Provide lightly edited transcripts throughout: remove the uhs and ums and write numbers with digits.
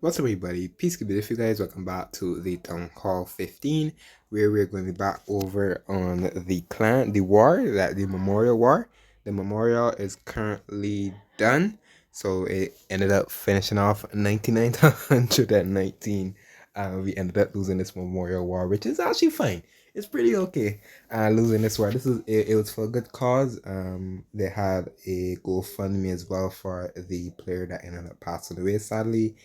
What's up, everybody? Peace be with you guys. Welcome back to the Town Hall 15, where we're going to be back over on the war, the Memorial War. The Memorial is currently done, so it ended up finishing off 99 to 119. We ended up losing this Memorial War, which is actually fine. It's pretty okay. Losing this war. It was for a good cause. They had a GoFundMe as well for the player that ended up passing away, sadly.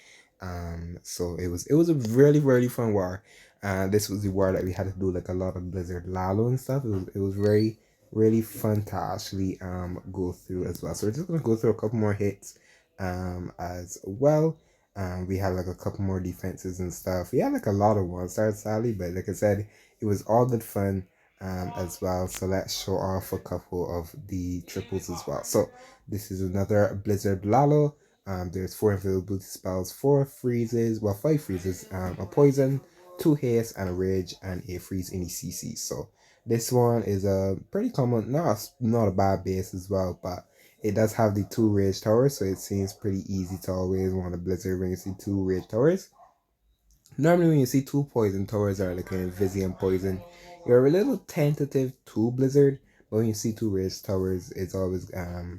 So it was a really fun war. This was the war that we had to do like a lot of Blizzard Lalo and stuff. It was very really fun to actually go through as well. So we're just gonna go through a couple more hits as well. We had like a couple more defenses and stuff. We had like a lot of one stars sadly, but like I said, it was all good fun as well. So let's show off a couple of the triples as well. So this is another Blizzard Lalo. There's 4 availability spells, 4 freezes, well 5 freezes, a poison, 2 haste, and a rage, and a freeze any CC. So this one is a pretty common, not a bad base as well, but it does have the 2 rage towers, so it seems pretty easy to always want a blizzard when you see 2 rage towers. Normally when you see 2 poison towers or like an Invisium poison, you're a little tentative to blizzard, but when you see 2 rage towers, it's always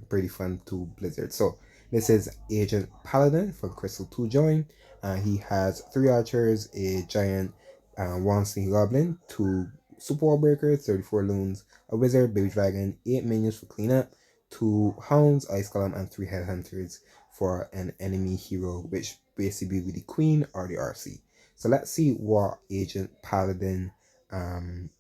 pretty fun to blizzard. So this is Agent Paladin from Crystal 2 Join. He has 3 archers, a giant 1 sneaky goblin, 2 super wall breakers, 34 loons, a wizard, baby dragon, 8 minions for cleanup, 2 hounds, ice column, and 3 headhunters for an enemy hero, which basically be the queen or the RC. So let's see what Agent Paladin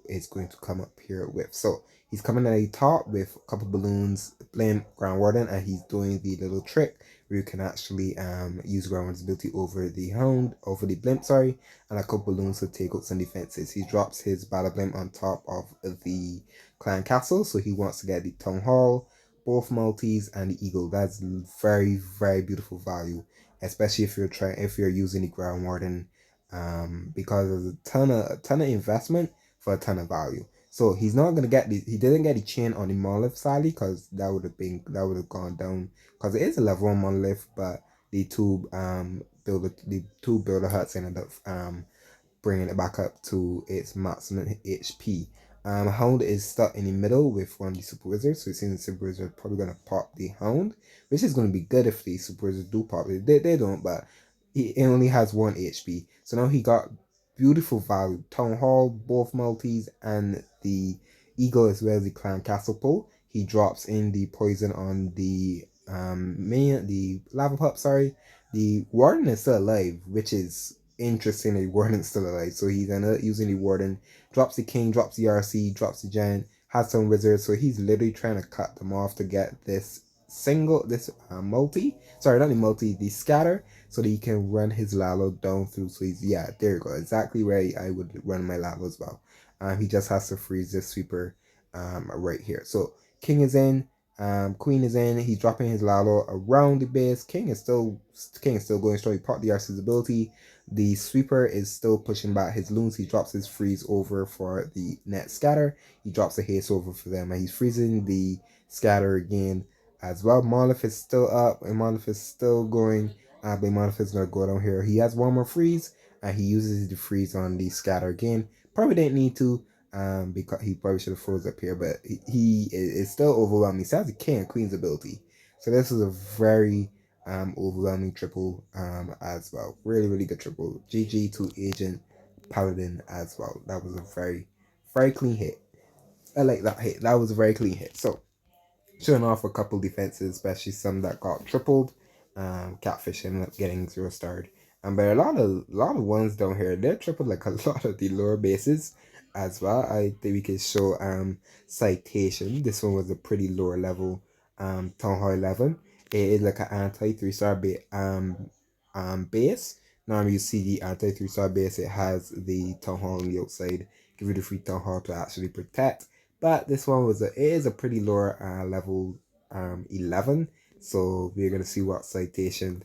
is going to come up here with. So he's coming at the top with a couple balloons, Blimp, Ground Warden, and he's doing the little trick where you can actually use Ground Warden's ability over the Blimp, sorry, and a couple balloons to take out some defenses. He drops his Battle Blimp on top of the Clan Castle, so he wants to get the Town Hall, both multis, and the Eagle. That's very beautiful value, especially if you're using the Ground Warden, because there's a ton of investment for a ton of value. So he's not gonna get he didn't get the chain on the monolith sadly, because that would have gone down, because it is a level 1 monolith, but the two builder huts ended up bringing it back up to its maximum HP. Hound is stuck in the middle with one of the super wizards, so it seems the super wizard probably gonna pop the Hound, which is gonna be good if the super wizards do pop it. They don't, but it only has 1 HP. So now he got beautiful value. Town Hall, both multis, and the Eagle as well as the Clan Castle pull. He drops in the poison on the lava pup, sorry. The Warden is still alive, which is interesting. The Warden's still alive. So he's gonna using the Warden, drops the King, drops the RC, drops the Giant, has some wizards, so he's literally trying to cut them off to get this multi, sorry, not the multi, the scatter, so that he can run his Lalo down through. So he's, yeah, there you go, exactly where I would run my Lalo as well. He just has to freeze this sweeper right here. So King is in, Queen is in. He's dropping his Lalo around the base. King is still going strong. He popped the RC's ability. The sweeper is still pushing back his loons. He drops his freeze over for the net scatter. He drops a haste over for them, and he's freezing the scatter again as well. Monolith is still up, and Monolith is still going. But Monolith is gonna go down here. He has one more freeze, and he uses the freeze on the scatter again. Probably didn't need to, because he probably should have froze up here, but he is still overwhelming. He still has the king and queen's ability, so this is a very overwhelming triple as well. Really good triple. GG to Agent Paladin as well. That was a very clean hit. I like that hit. That was a very clean hit. So showing off a couple defenses, especially some that got tripled. Catfish ended up getting 0 starred. But a lot of ones down here, they're tripled like a lot of the lower bases as well. I think we could show Citation. This one was a pretty lower level Town Hall 11. It is like an anti 3-star base. Normally you see the anti 3-star base, it has the Town Hall on the outside, give you the free Town Hall to actually protect. But this one it is a pretty lower level 11. So we're gonna see what Citation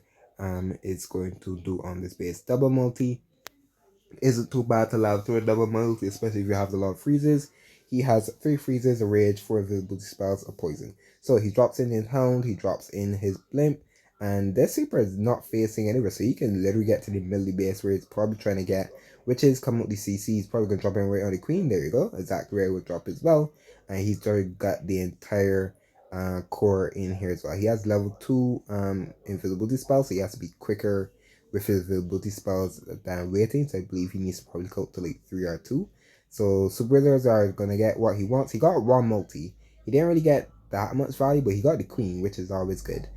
is going to do on this base. Double multi isn't too bad to allow through a double multi, especially if you have a lot of freezes. He has 3 freezes, a rage, 4 invisibility spells, a poison. So he drops in his Hound, he drops in his Blimp, And this super is not facing anywhere, so he can literally get to the middle base where he's probably trying to get, which is coming with the CC. He's probably going to drop in right on the queen. There you go. Exactly where it would drop as well. And he's already got the entire core in here as well. He has level 2 invisibility spells, so he has to be quicker with his invisibility spells than waiting. So I believe he needs to probably go to like 3 or 2. So Super Wizards are going to get what he wants. He got one multi. He didn't really get that much value, but he got the queen, which is always good.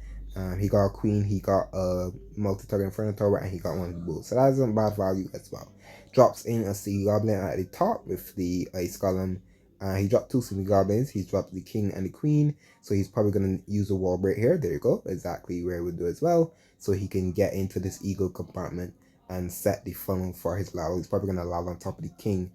He got a queen, he got a multi-target Inferno Tower, and he got one of the bulls. So that isn't bad value as well. Drops in a Sea Goblin at the top with the Ice Golem. He dropped two Sea Goblins. He dropped the king and the queen. So he's probably going to use a wall break here. There you go. Exactly where he would do as well. So he can get into this eagle compartment and set the funnel for his lava. He's probably going to lava on top of the king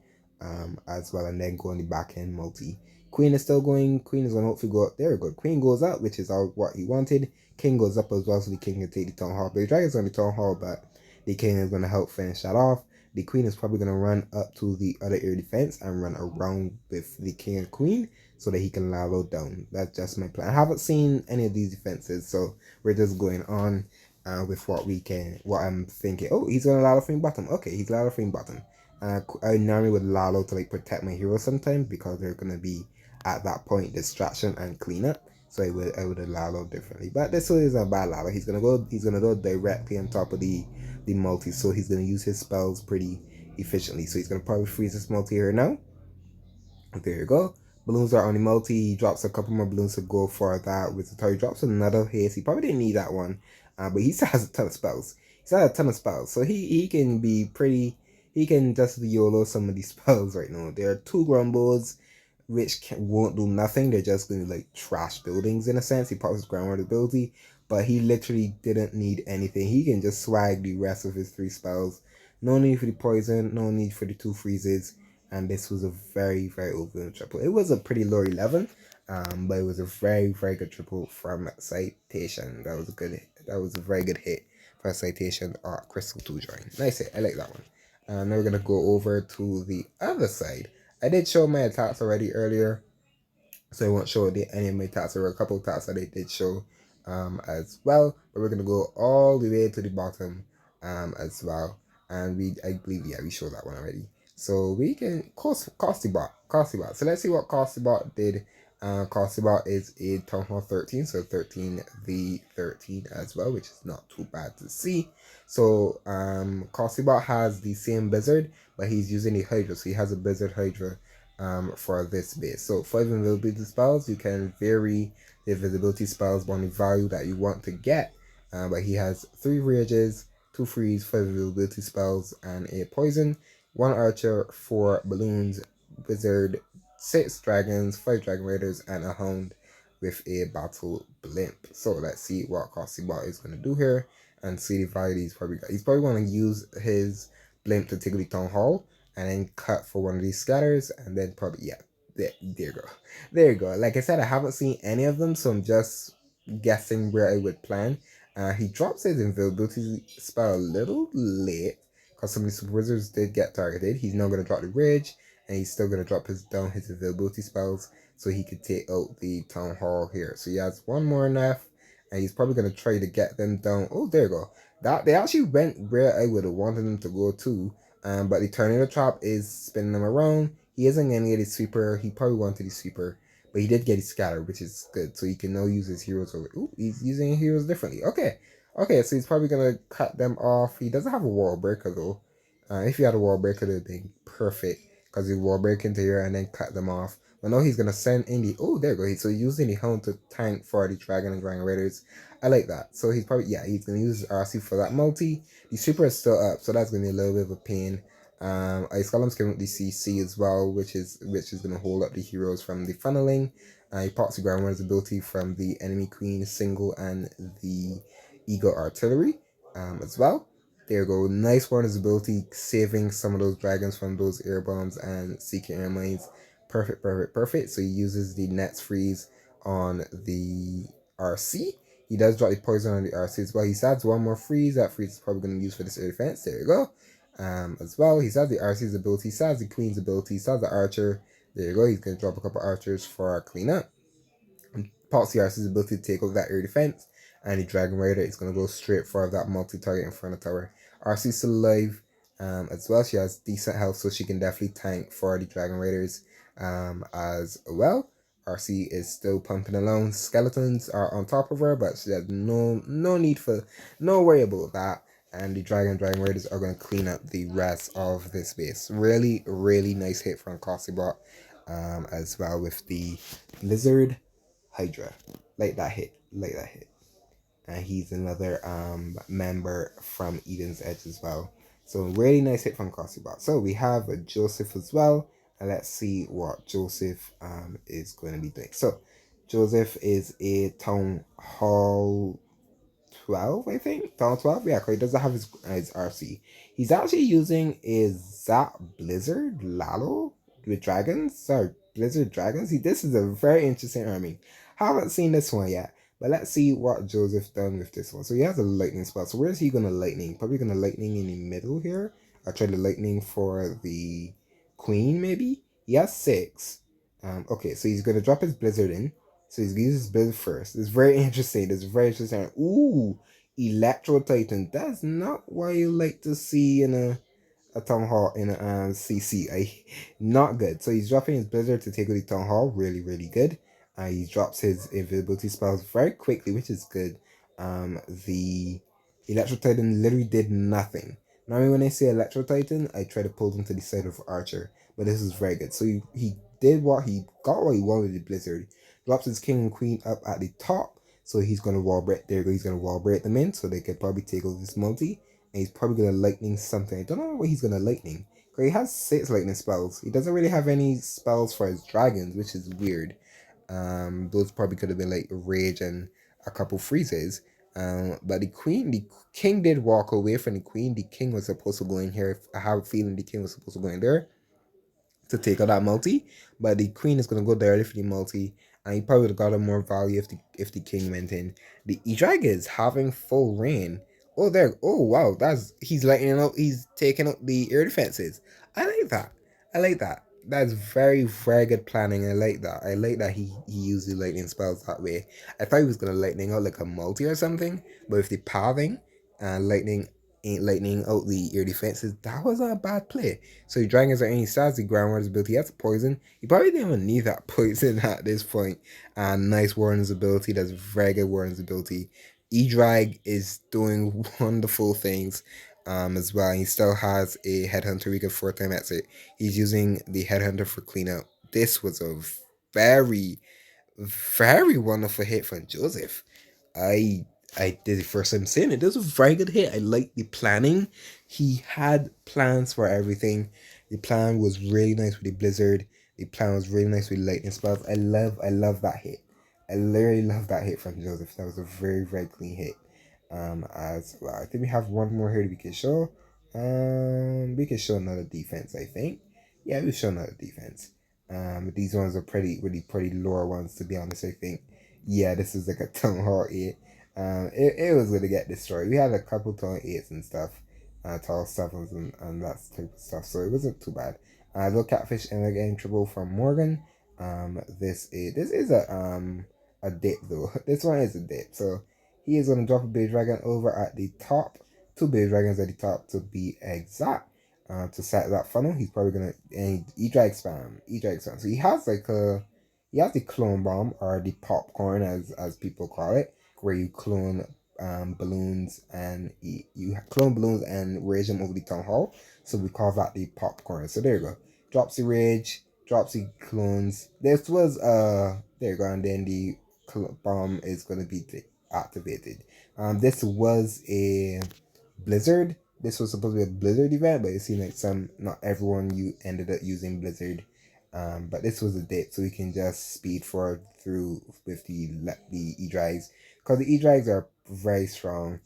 as well, and then go on the back end multi. Queen is still going. Queen is going to hopefully go up. There we go. Queen goes up, which is all what he wanted. King goes up as well, so the king can take the Town Hall. But the dragon's on the Town Hall, but the king is going to help finish that off. The queen is probably going to run up to the other air defense and run around with the king and queen so that he can lalo down. That's just my plan. I haven't seen any of these defenses, so we're just going on with what I'm thinking. Oh, he's going to lalo frame bottom. Okay, he's lalo frame bottom. I normally would lalo to like protect my heroes sometimes because they're going to be at that point distraction and cleanup. So I would allow differently. But this one is a bad lava. He's gonna go directly on top of the multi, so he's gonna use his spells pretty efficiently. So he's gonna probably freeze this multi here now. There you go. Balloons are on the multi. He drops a couple more balloons to go for that with the tower. He drops another haste. He probably didn't need that one. But he still has a ton of spells. He still has a ton of spells. So he can be pretty, he can just YOLO some of these spells right now. There are two grumbles which won't do nothing. They're just going to like trash buildings in a sense. He pops his groundward ability, but he literally didn't need anything. He can just swag the rest of his 3 spells. No need for the poison, no need for the 2 freezes, and this was a very, very overwhelming triple. It was a pretty low 11, but it was a very, very good triple from Citation. That was a very good hit for Citation or Crystal 2 join. Nice hit. I like that one. Now we're gonna go over to the other side. I did show my attacks already earlier, so I won't show any of my attacks. There were a couple of attacks that I did show as well, but we're gonna go all the way to the bottom as well. And I believe, yeah, we showed that one already. So we can Costybot. So let's see what Costybot did. Costybot is a Town Hall 13, so 13v13 as well, which is not too bad to see. So Costybot has the same Blizzard, but he's using a Hydra, so he has a Blizzard Hydra for this base. So for invisibility spells, you can vary the invisibility spells on the value that you want to get. But he has 3 rages, 2 freeze, 5 invisibility spells, and a poison, 1 archer, 4 balloons, wizard, 6 dragons, 5 dragon raiders, and a hound with a battle blimp. So let's see what Costybot is going to do here and see the value he's probably got. He's probably going to use his blimp to take the Town Hall and then cut for one of these scatters, and then probably, yeah, there you go. There you go. Like I said, I haven't seen any of them, so I'm just guessing where I would plan. He drops his invisibility spell a little late because some of the super wizards did get targeted. He's now going to drop the ridge, and he's still going to drop his invisibility spells so he could take out the Town Hall here. So he has one more enough, and he's probably going to try to get them down. Oh, there you go. That they actually went where I would have wanted them to go to. But the tornado trap is spinning them around. He isn't going to get his sweeper. He probably wanted his sweeper, but he did get his scatter, which is good. So he can now use his heroes over. Ooh, he's using heroes differently. Okay. So he's probably going to cut them off. He doesn't have a wall breaker though. If he had a wall breaker, it would be perfect because he wall break into here and then cut them off. But now he's going to send in the. Oh, there you go. So he's using the hound to tank for the dragon and dragon raiders. I like that. So he's probably, yeah, he's going to use his RC for that multi. The super is still up, so that's going to be a little bit of a pain. Ice Golem's coming with the CC as well, which is going to hold up the heroes from the funneling. He pops the groundwater's ability from the enemy queen single and the eagle artillery as well. There you go. Nice Warner's ability, saving some of those dragons from those air bombs and secret air mines. Perfect. So he uses the Nets freeze on the RC. He does drop the poison on the RC as well. He adds one more freeze. That freeze is probably going to use for this air defense. There you go. As well, he has the RC's ability. He has the Queen's ability. He has the Archer. There you go. He's going to drop a couple archers for our cleanup. Pops the RC's ability to take over that air defense. and the Dragon Rider is going to go straight for that multi-target in front of tower. RC's still alive as well. She has decent health, so she can definitely tank for the Dragon Raiders as well. RC is still pumping along. Skeletons are on top of her, but she has no need for no worry about that. And the Dragon Raiders are going to clean up the rest of this base. Really nice hit from Costybot as well with the Lizard Hydra. Like that hit. And he's another member from Eden's Edge as well. So really nice hit from Costybot. So we have Joseph as well. And let's see what Joseph is going to be doing. So Joseph is a Town Hall 12, I think. Town 12, yeah, because he doesn't have his RC. He's actually using a Zap Blizzard Lalo with dragons. Sorry, Blizzard Dragons. This is a very interesting army. Haven't seen this one yet. But let's see what Joseph done with this one. So he has a lightning spell. So where's he gonna lightning? Probably gonna lightning in the middle here. I'll try the lightning for the queen, maybe. He has 6. Okay, so he's gonna drop his blizzard in. So he's gonna use his blizzard first. It's very interesting. It's very interesting. Ooh, Electro Titan. That's not what you like to see in a Town Hall in a CC. Not good. So he's dropping his Blizzard to take out the Town Hall. Really good. He drops his invisibility spells very quickly, which is good. The Electro Titan literally did nothing. Normally when I say Electro Titan, I try to pull them to the side of Archer. But this is very good. So he did what he got what he wanted with Blizzard. Drops his King and Queen up at the top. So he's gonna wall break. There you go. He's gonna wall break them in, so they could probably take over this multi. And he's probably gonna lightning something. I don't know what he's gonna lightning. Cause he has 6 lightning spells. He doesn't really have any spells for his dragons, which is weird. Those probably could have been like rage and a couple freezes. But the king did walk away from the queen. The king was supposed to go in here. I have a feeling the king was supposed to go in there to take out that multi, but the queen is gonna go directly for the multi, and he probably would have got a more value if the king went in. The E-Drag is having full reign. Oh there, oh wow, he's lightening out, he's taking out the air defenses. I like that. I like that. That's very good planning. I like that. I like that he used the lightning spells that way. I thought he was gonna lightning out like a multi or something, but with the pathing and lightning ain't lightning out the air defenses, that was a bad play. So your dragons are any stats, the ground warden's ability has poison. You probably didn't even need that poison at this point. And nice warden's ability, that's very good warden's ability. E-Drag is doing wonderful things as well. He still has a headhunter, we can 4-time exit. He's using the headhunter for cleanup. This was a very wonderful hit from Joseph. I I did the first time saying it. This was a very good hit. I liked the planning. He had plans for everything. The plan was really nice with the blizzard. The plan was really nice with lightning spells. I love that hit. I literally love that hit from Joseph. That was a very clean hit. As well. I think we have one more here that we can show. We can show another defense, I think. Yeah, we show another defense. These ones are pretty lower ones to be honest, I think. Yeah, this is like a Town Hall 8. It was gonna get destroyed. We had a couple Town 8s and stuff, tall sevens and that type of stuff, so it wasn't too bad. Little catfish and again trouble from Morgan. This is a dip though. This one is a dip. So he is gonna drop a big dragon over at the top. 2 big dragons at the top to be exact. To set that funnel, he's probably gonna and E-Drag spam. E-Drag spam. So he has the clone bomb or the popcorn as people call it, where you clone balloons and you clone balloons and rage them over the town hall. So we call that the popcorn. So there you go. Drops the rage, drops the clones. This was there you go, and then the bomb is gonna be activated. This was a blizzard. This was supposed to be a blizzard event, but it seemed like not everyone you ended up using blizzard. But this was a dip, so we can just speed forward through with the E-Drags, because the E-Drags are very strong,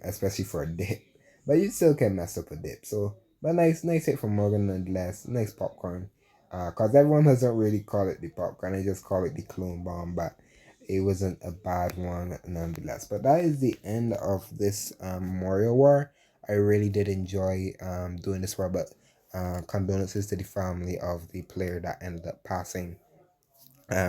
especially for a dip. But you still can mess up a dip. So, but nice hit from Morgan nonetheless. Nice popcorn. Cause everyone doesn't really call it the popcorn; they just call it the clone bomb. But it wasn't a bad one nonetheless. But that is the end of this Memorial War. I really did enjoy doing this war, but condolences to the family of the player that ended up passing.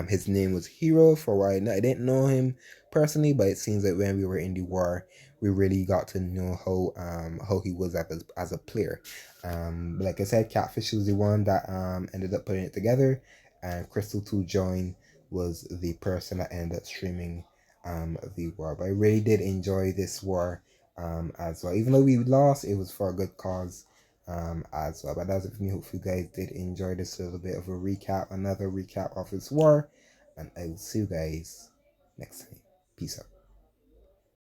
His name was Hero. For a while, I didn't know him personally, but it seems that when we were in the war, we really got to know how he was as a player. Like I said, Catfish was the one that ended up putting it together, and Crystal 2 Join was the person that ended up streaming the war. But I really did enjoy this war as well. Even though we lost, it was for a good cause as well. But that's it for me. Hopefully, you guys did enjoy this little bit of a recap, another recap of this war, and I will see you guys next time. Peace out.